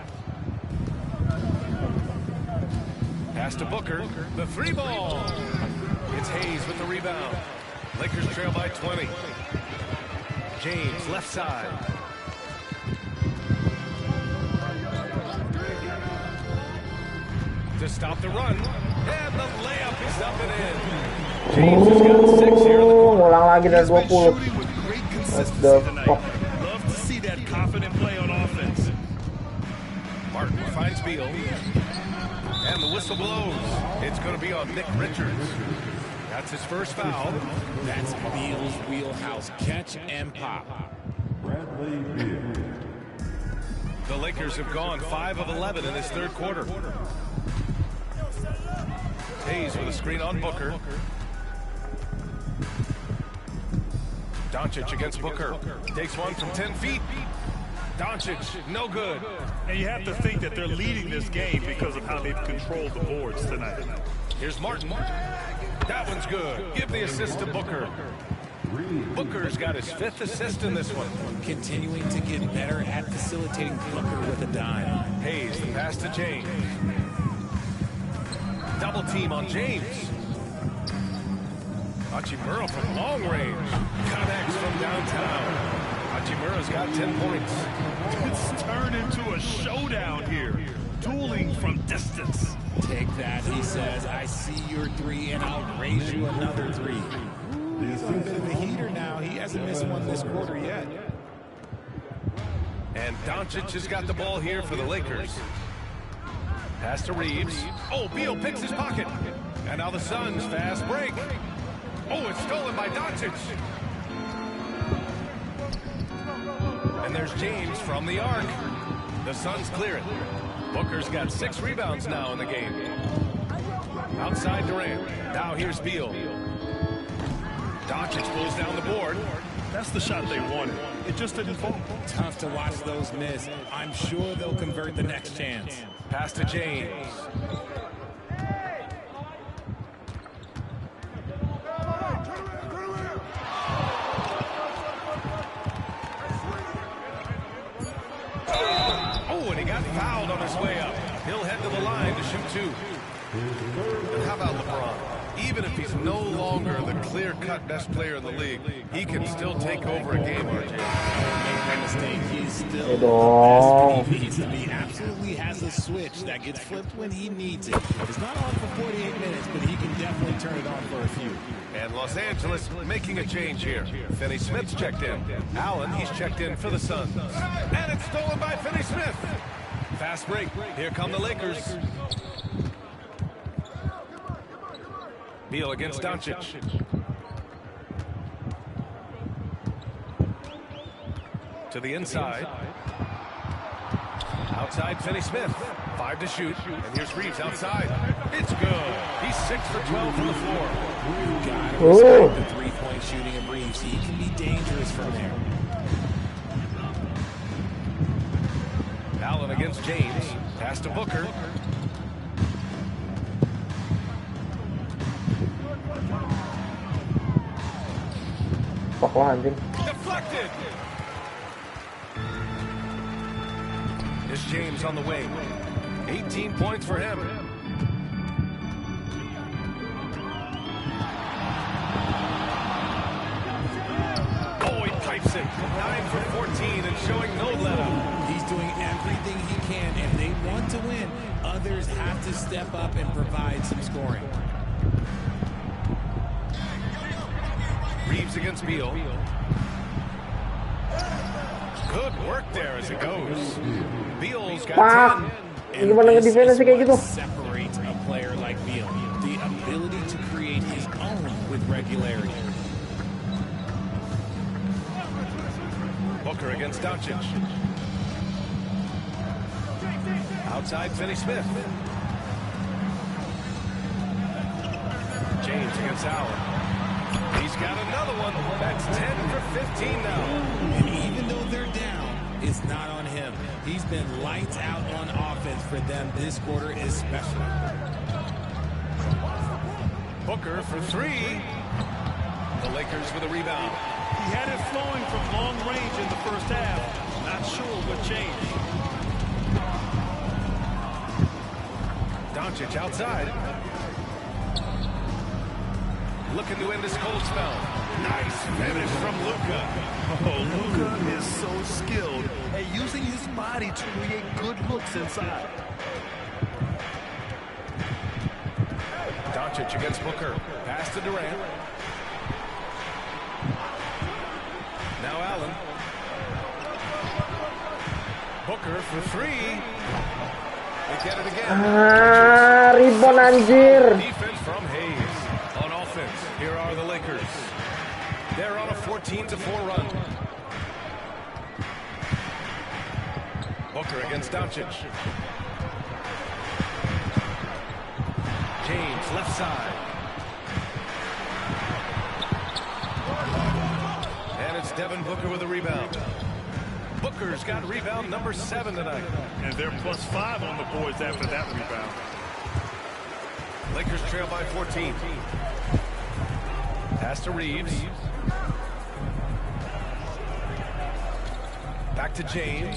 Pass to Booker. The 3 ball. It's Hayes with the rebound. Lakers trail by 20. James left side. To stop the run. And the layup is up and in. James has got 6 here in the corner.
Ulang lagi dari
He's been
20.
shooting with great consistency
the
tonight.
fuck?
Love to see that confident play on offense.
Martin finds Beal. And the whistle blows. It's going to be on Nick Richards. That's his first foul.
That's Beal's wheelhouse. Catch and pop.
The Lakers have gone 5 of 11 in this third quarter. Hayes with a screen on Booker. Doncic against Booker. Takes one from 10 feet. Doncic, no good.
And you have to think that they're leading this game because of how they've controlled the boards tonight.
Here's Martin. That one's good. Give the assist to Booker. Booker's got his 5th assist in this one.
Continuing to get better at facilitating Booker with a dime.
Hayes, the pass to James. Double team on James. Hachimura from long range. Connects from downtown. Hachimura's got 10 points.
It's turned into a showdown here. Dueling from distance.
Take that, he says. I see your 3 and I'll raise you another 3. He's a bit of a heater now. He hasn't missed one this quarter yet.
And Doncic has got the ball here for the Lakers. Pass to Reeves. Oh, Beal picks his pocket. And now the Suns fast break. Oh, it's stolen by Doncic. And there's James from the arc. The Suns clear it. Booker's got 6 rebounds now in the game. Outside Durant. Now here's Beal. Doncic pulls down the board.
That's the shot they wanted. It just didn't fall.
Tough to watch those miss. I'm sure they'll convert the next chance.
Pass to James. Oh, and he got fouled on his way up. He'll head to the line to shoot 2. And how about LeBron? Even if he's no longer the clear-cut best player in the league, he can still take over a game, RJ.
Make no mistake, he's still the best he needs to be. He absolutely has a switch that gets flipped when he needs it. It's not on for 48 minutes, but he can definitely turn it on for a few.
And Los Angeles making a change here. Finney Smith's checked in. Allen, he's checked in for the Suns. And it's stolen by Finney Smith. Fast break. Here come the Lakers. Beal against Doncic. To the inside. Outside Finney Smith. 5 to shoot. And here's Reeves outside. It's good. He's 6 for 12 from the floor.
You gotta respect the three-point shooting of Reeves. He can be dangerous from there.
Allen against James. Pass to Booker. Deflected. Is James on the wing. 18 points for him. Oh, he pipes it. 9 for 14 and showing no let-up.
He's doing everything he can. If they want to win, others have to step up and provide some scoring.
Reeves against Beal. Good work there as it goes. Beal's got 10.
Gimana nge-defense kayak gitu?
Separates a player like Beal. The ability to create his own with regularity.
Booker against Doncic. Outside Finney Smith. James against Allen. He's got another one. That's 10 for 15 now.
And even though they're down, it's not on him. He's been lights out on offense for them this quarter especially.
Booker for 3. The Lakers with a rebound.
He had it flowing from long range in the first half. Not sure what changed.
Doncic outside. Looking to end this cold spell. Nice finish from Luka.
Oh, Luka is so skilled at using his body to create good looks inside.
Doncic against Booker. Pass to Durant. Now Allen. Booker for 3. They get it again.
Rebound anjir.
Defense from Hayes. On offense, here are the Lakers. They're on a 14-4 run. Booker against Doncic. James left side. And it's Devin Booker with a rebound. Booker's got rebound number 7 tonight.
And they're +5 on the boards after that rebound.
Lakers trail by 14. Pass to Reeves. Back to James.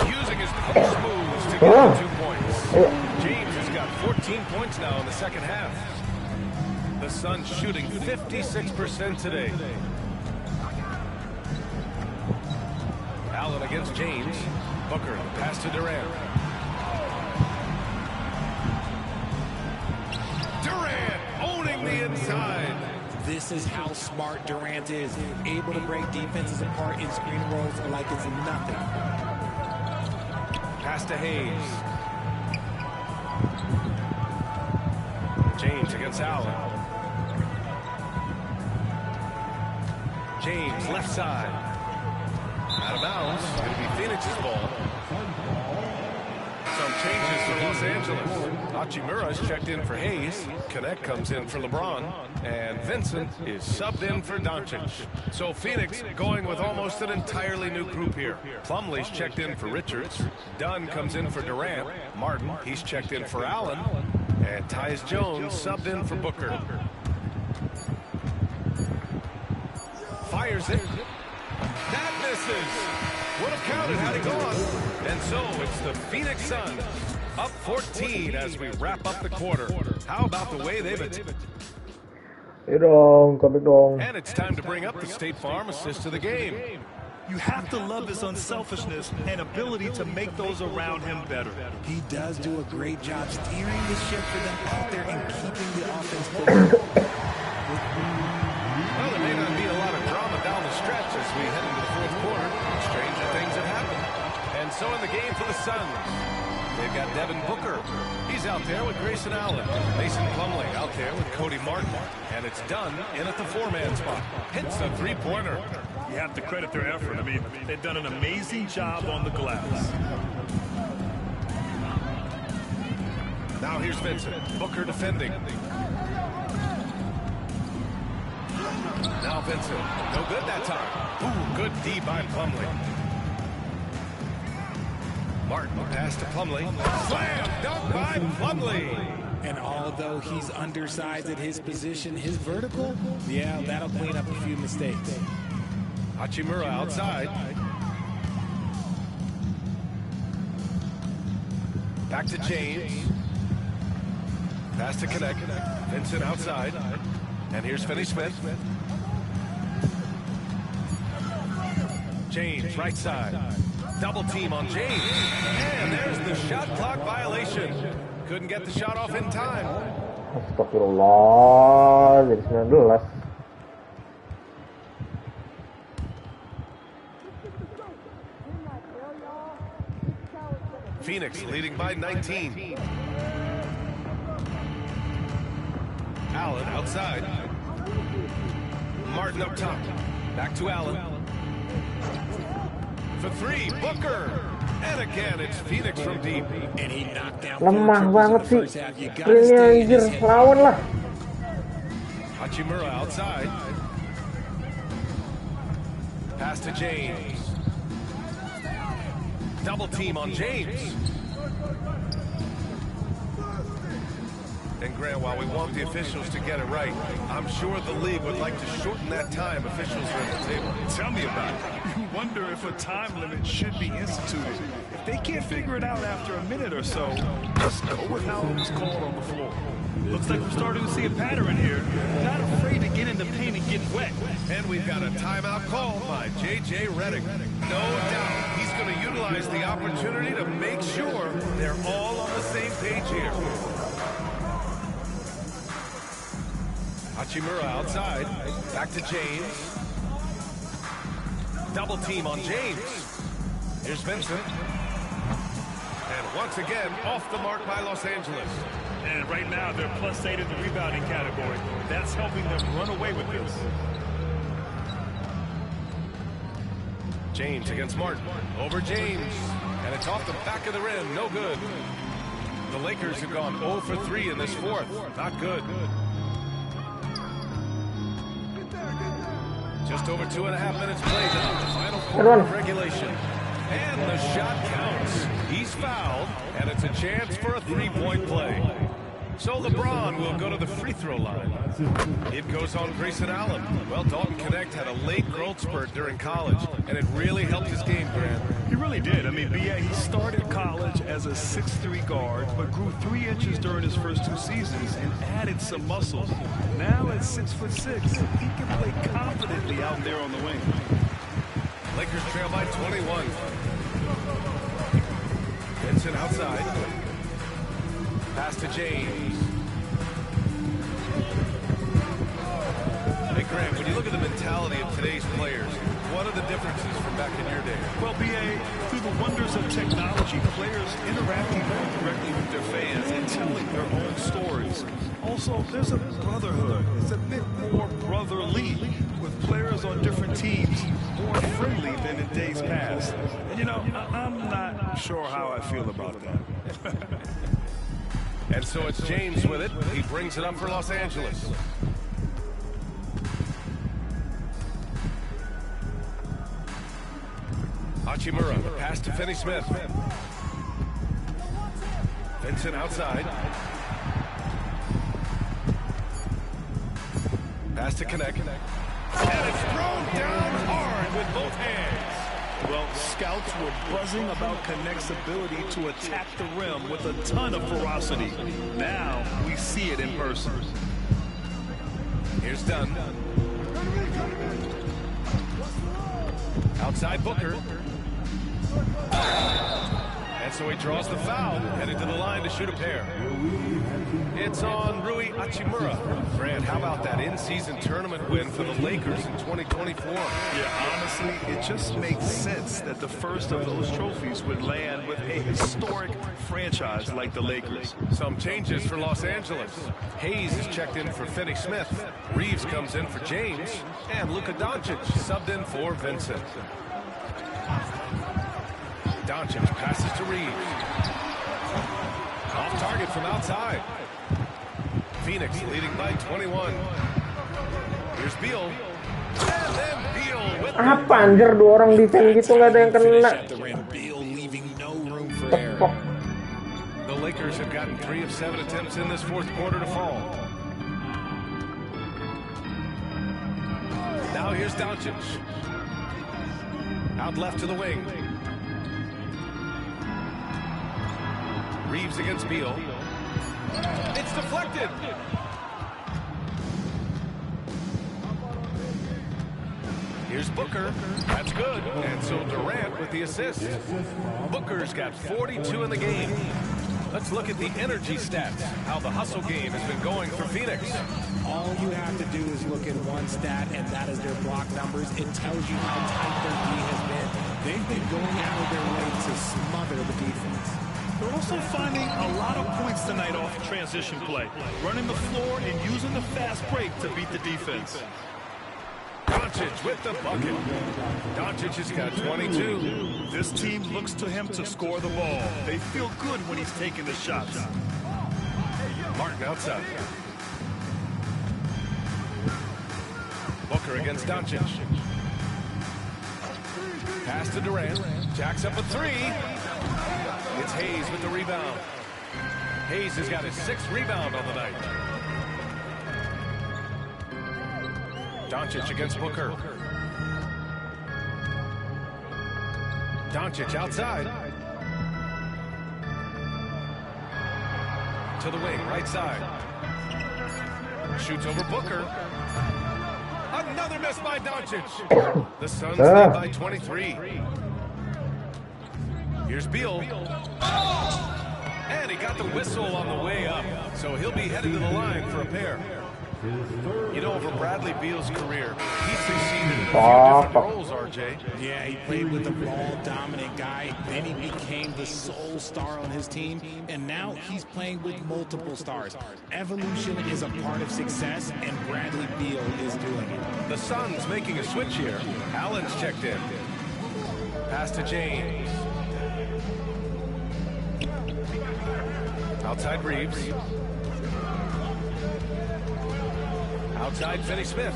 Using his post moves to get 2 points. James has got 14 points now in the second half. The Suns shooting 56% today. Allen against James. Booker, pass to Durant. Durant owning the inside.
This is how smart Durant is. Able to break defenses apart in screen rolls like it's nothing.
Pass to Hayes. James against Allen. James, left side. Out of bounds. Going to be Phoenix's ball. Some changes for Los Angeles. Hachimura's checked in for Hayes. Connect comes in for LeBron. And Vincent is subbed in for Doncic. So Phoenix going with almost an entirely new group here. Plumlee's checked in for Richards. Dunn comes in for Durant. Martin, he's checked in for Allen. And Tyus Jones subbed in for Booker. Fires it. That misses. Would have counted had it gone. And so it's the Phoenix Suns up 14 as we wrap up the quarter. How about the way they've attacked? And it's time to bring up the State Farm assist of the game.
You have to love his unselfishness and ability to make those around him better.
He does do a great job steering the ship for them out there and keeping the offense focused.
Well, there may not be a lot of drama down the stretch as we head into the fourth quarter. Stranger things have happened. And so in the game for the Suns, they've got Devin Booker. He's out there with Grayson Allen. Mason Plumlee out there with Cody Martin. And it's Dunn in at the four-man spot. Hits the three-pointer.
You have to credit their effort. I mean, they've done an amazing job on the glass.
Now here's Vincent. Booker defending. Now Vincent. No good that time. Ooh, good D by Plumlee. Martin pass to Plumlee. Slam dunk by Plumlee.
And although he's undersized at his position, his vertical, yeah, that'll clean up a few mistakes.
Hachimura outside. Back to James. Pass to Connect. Vincent outside. And here's Finney-Smith. James, right side. Double team on James. And there's the shot clock violation. Couldn't get the shot off in time.
Astagfirullah, jadi 19.
Phoenix leading by 19. Allen outside. Martin up top. Back to Allen. For three, Booker. And again, it's Phoenix from deep.
And he knocked down
Lemah banget sih. Ini anjir, lawan lah.
Hachimura outside. Pass to James. Double team on James. And Grant, while we want the officials to get it right, I'm sure the league would like to shorten that time officials are at the table.
Tell me about it. You wonder if a time limit should be instituted. If they can't figure it out after a minute or so, just go with how it was called on the floor. Looks like we're starting to see a pattern here. Not afraid to get in the paint and get wet.
And we've got a timeout call by J.J. Redick. No doubt he's going to utilize the opportunity to make sure they're all on the same page here. Hachimura outside. Back to James. Double team on James. Here's Vincent. And once again, off the mark by Los Angeles.
And right now, they're +8 in the rebounding category. That's helping them run away with this.
James against Martin. Over James. And it's off the back of the rim. No good. The Lakers have gone 0 for 3 in this fourth. Not good. Just over 2.5 minutes played in the final quarter of regulation. And the shot counts. He's fouled, and it's a chance for a three-point play. So LeBron will go to the free throw line. It goes on Grayson Allen. Well, Dalton Connect had a late growth spurt during college, and it really helped his game, Grant.
He really did. I mean, B.A., he started college as a 6'3" guard, but grew 3 inches during his first 2 seasons and added some muscles. Now at 6'6", he can play confidently out there on the wing.
Lakers trail by 21. Vincent outside. Pass to James. Grant, when you look at the mentality of today's players, what are the differences from back in your day?
Well, B.A., through the wonders of technology, players interacting more directly with their fans and telling their own stories. Also, there's a brotherhood. It's a bit more brotherly, with players on different teams more friendly than in days past. And, you know, I'm not sure how I feel about that.
And so it's James with it. He brings it up for Los Angeles. Hachimura, pass to Finney-Smith. Vincent outside. Pass to Connect. And it's thrown down hard with both hands.
Well, scouts were buzzing about Connect's ability to attack the rim with a ton of ferocity. Now we see it in person.
Here's Dunn. Outside Booker. And so he draws the foul, headed to the line to shoot a pair. It's on Rui Hachimura. Grant, how about that in-season tournament win for the Lakers in 2024?
Yeah, honestly, it just makes sense that the first of those trophies would land with a historic franchise like the Lakers.
Some changes for Los Angeles. Hayes is checked in for Finney-Smith. Reeves comes in for James. And Luka Doncic subbed in for Vincent. Doncic passes to Reeves. Off target from outside. Phoenix leading by 21. Here's Beal. And then Beal with
Apa anjir, dua orang defense gitu nggak ada yang kena. Tepok.
The Lakers have gotten 3 of 7 attempts in this fourth quarter to fall. Now here's Doncic. Out left to the wing. Reeves against Beal. It's deflected. Here's Booker. That's good. And so Durant with the assist. Booker's got 42 in the game. Let's look at the energy stats, how the hustle game has been going for Phoenix.
All you have to do is look at one stat, and that is their block numbers. It tells you how tight their D has been. They've been going out of their way to smother the defense.
They're also finding a lot of points tonight off transition play, running the floor and using the fast break to beat the defense.
Doncic with the bucket. Doncic has got 22.
This team looks to him to score the ball. They feel good when he's taking the shots.
Martin outside. Booker against Doncic. Pass to Durant. Jacks up a 3. It's Hayes with the rebound. Hayes has got his 6th rebound on the night. Doncic against Booker. Doncic outside. To the wing, right side. Shoots over Booker. Another miss by Doncic. The Suns lead by 23. Here's Beal. And he got the whistle on the way up. So he'll be headed to the line for a pair. You know, over Bradley Beal's career, he's succeeded in a few different roles, RJ.
Yeah, he played with a ball-dominant guy. Then he became the sole star on his team. And now he's playing with multiple stars. Evolution is a part of success, and Bradley Beal is doing it.
The Suns making a switch here. Allen's checked in. Pass to James. Outside Reeves. Outside Finney-Smith.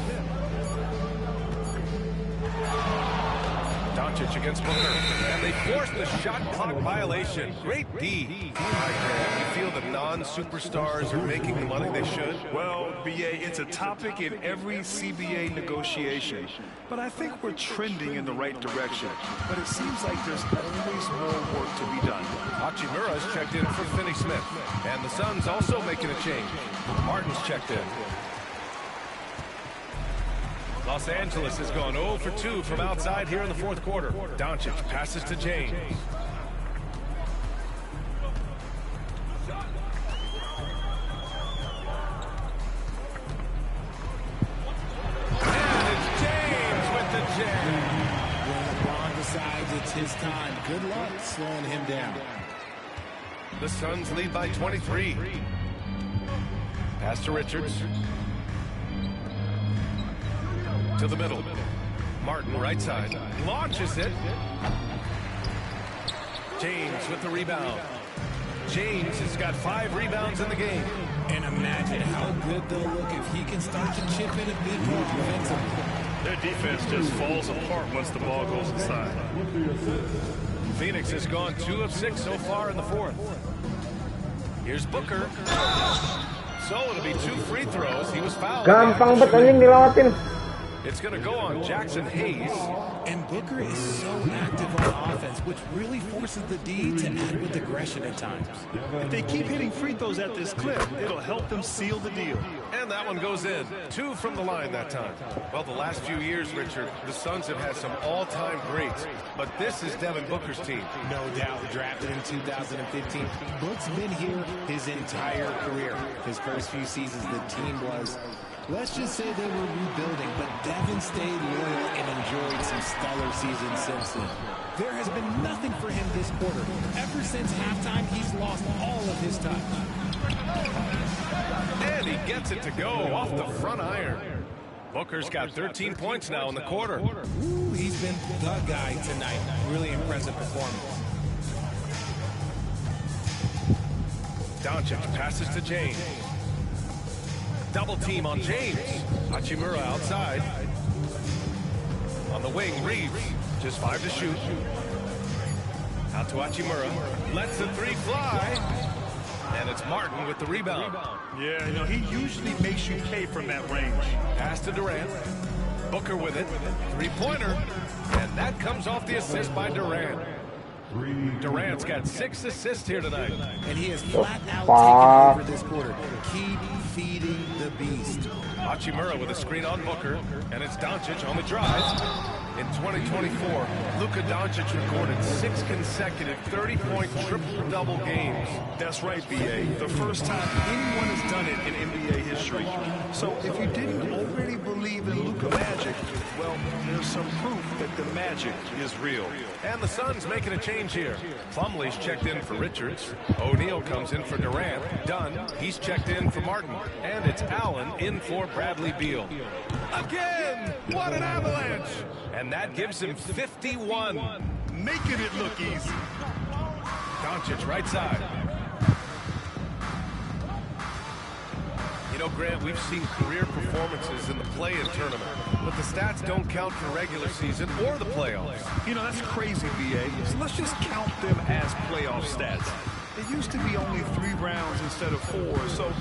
Doncic against Booker. And they forced the shot clock violation. Great D. You feel the non-superstars are making the money they should?
Well, B.A., it's a topic in every CBA negotiation. But I think we're trending in the right direction. But it seems like there's always more work to be done.
Hachimura's checked in for Finney-Smith. And the Suns also making a change. Martin's checked in. Los Angeles has gone 0 for 2 from outside here in the fourth quarter. Doncic passes to James. jam.
When LeBron decides it's his time, good luck slowing him down.
The Suns lead by 23. Pass to Richards. To the middle. Martin, right side. Launches it. James with the rebound. James has got 5 rebounds in the game.
And imagine how good they'll look if he can start to chip in a bit more offensively.
Their defense just falls apart once the ball goes inside.
Phoenix has gone 2 of 6 so far in the 4th. Here's Booker. So it'll be 2 free throws. He was fouled.
Gampang banget anjing dilewatin.
It's going to go on Jackson Hayes.
And Booker is so active on offense, which really forces the D to add with aggression at times.
If they keep hitting free throws at this clip, it'll help them seal the deal.
And that one goes in. 2 from the line that time. Well, the last few years, Richard, the Suns have had some all-time greats. But this is Devin Booker's team.
No doubt, drafted in 2015. Book's been here his entire career. His first few seasons, the team was, let's just say they were rebuilding, but Devin stayed loyal and enjoyed some stellar seasons since then. There has been nothing for him this quarter. Ever since halftime, he's lost all of his touch.
And he gets it to go off the front iron. Booker's got 13 points now in the quarter.
Ooh, he's been the guy tonight. Really impressive performance.
Doncic passes to James. Double team on James. Hachimura outside. On the wing, Reeves. Just 5 to shoot. Out to Hachimura. Lets the 3 fly. And it's Martin with the rebound.
Yeah, you know, he usually makes you pay from that range.
Pass to Durant. Booker with it. 3-pointer. And that comes off the assist by Durant. Durant's got 6 assists here tonight.
And he has flat out taken over this quarter. Keep feeding the beast.
Hachimura with a screen on Booker. And it's Doncic on the drive. In 2024, Luka Doncic recorded 6 consecutive 30-point triple-double games.
That's right, B.A. The first time anyone has done it in NBA history. So if you didn't already believe in Luka magic, well, there's some proof that the magic is real.
And the Suns making a change here. Plumlee's checked in for Richards. O'Neal comes in for Durant. Dunn, he's checked in for Martin. And it's Allen in for Bradley Beal. Again! What an avalanche! And that gives him 51.
Making it look easy.
Doncic right side. You know, Grant, we've seen career performances in the play-in tournament, but the stats don't count for regular season or the playoffs.
You know, that's crazy, B.A. So let's just count them as playoff stats. It used to be only 3 rounds instead of 4, so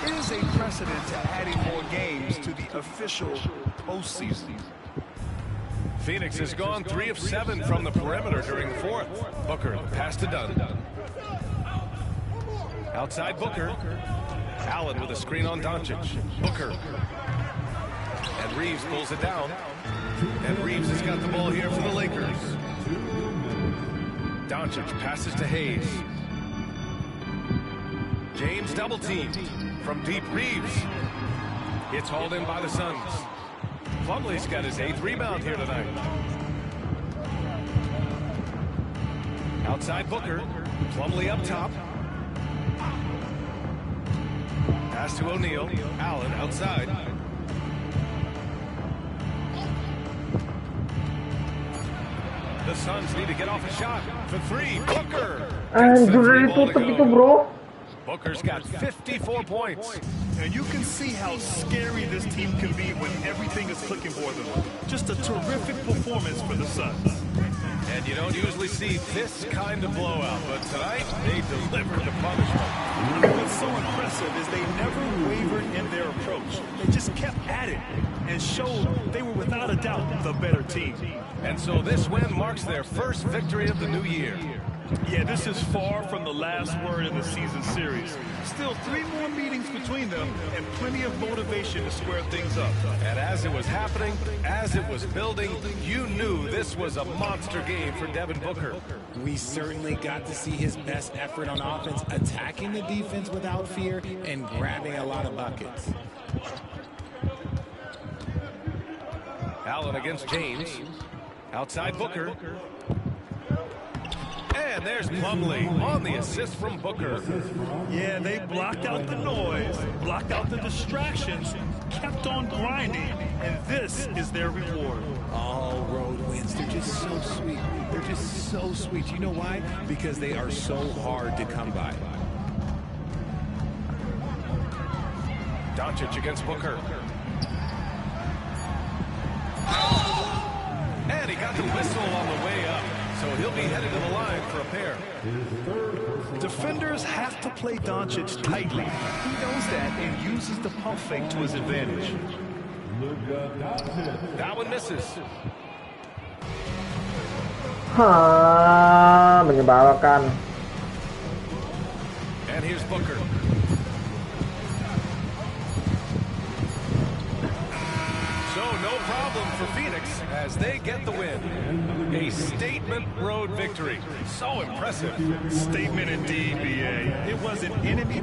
there is a precedent to adding more games to the official postseason.
Phoenix has gone 3 of 7 from the perimeter during the 4th. Booker, pass to Dunn. Outside Booker. Allen with a screen on Doncic. Booker. And Reeves pulls it down. And Reeves has got the ball here for the Lakers. Doncic passes to Hayes. James double teamed from deep. Reeves. It's hauled in by the Suns. Plumlee's got his 8th rebound here tonight. Outside Booker. Plumlee up top. Pass to O'Neal. Allen outside. The Suns need to get off a shot for 3. Booker.
Anjir ditutup itu, bro.
Booker's got 54 points.
And you can see how scary this team can be when everything is clicking for them. Just a terrific performance for the Suns.
And you don't usually see this kind of blowout, but tonight they delivered the punishment.
What's so impressive is they never wavered in their approach. They just kept at it and showed they were without a doubt the better team.
And so this win marks their first victory of the new year.
Yeah, this is far from the last word in the season series. Still 3 more meetings between them and plenty of motivation to square things up.
And as it was happening, as it was building, you knew this was a monster game for Devin Booker.
We certainly got to see his best effort on offense, attacking the defense without fear and grabbing a lot of buckets.
Allen against James. Outside Booker. And there's Plumlee on the assist from Booker.
Yeah, they blocked out the noise, blocked out the distractions, kept on grinding, and this is their reward.
All road wins. They're just so sweet. They're just so sweet. You know why? Because they are so hard to come by.
Doncic against Booker. And he got the whistle on the way up. So he'll be headed to the line for a pair.
Defenders have to play Doncic tightly. He knows that and uses the pump fake to his advantage.
That one misses.
Menyebalkan.
And here's Booker. So no problem for Phoenix as they get the win. A statement road victory. So impressive.
Statement indeed, BA. It was an enemy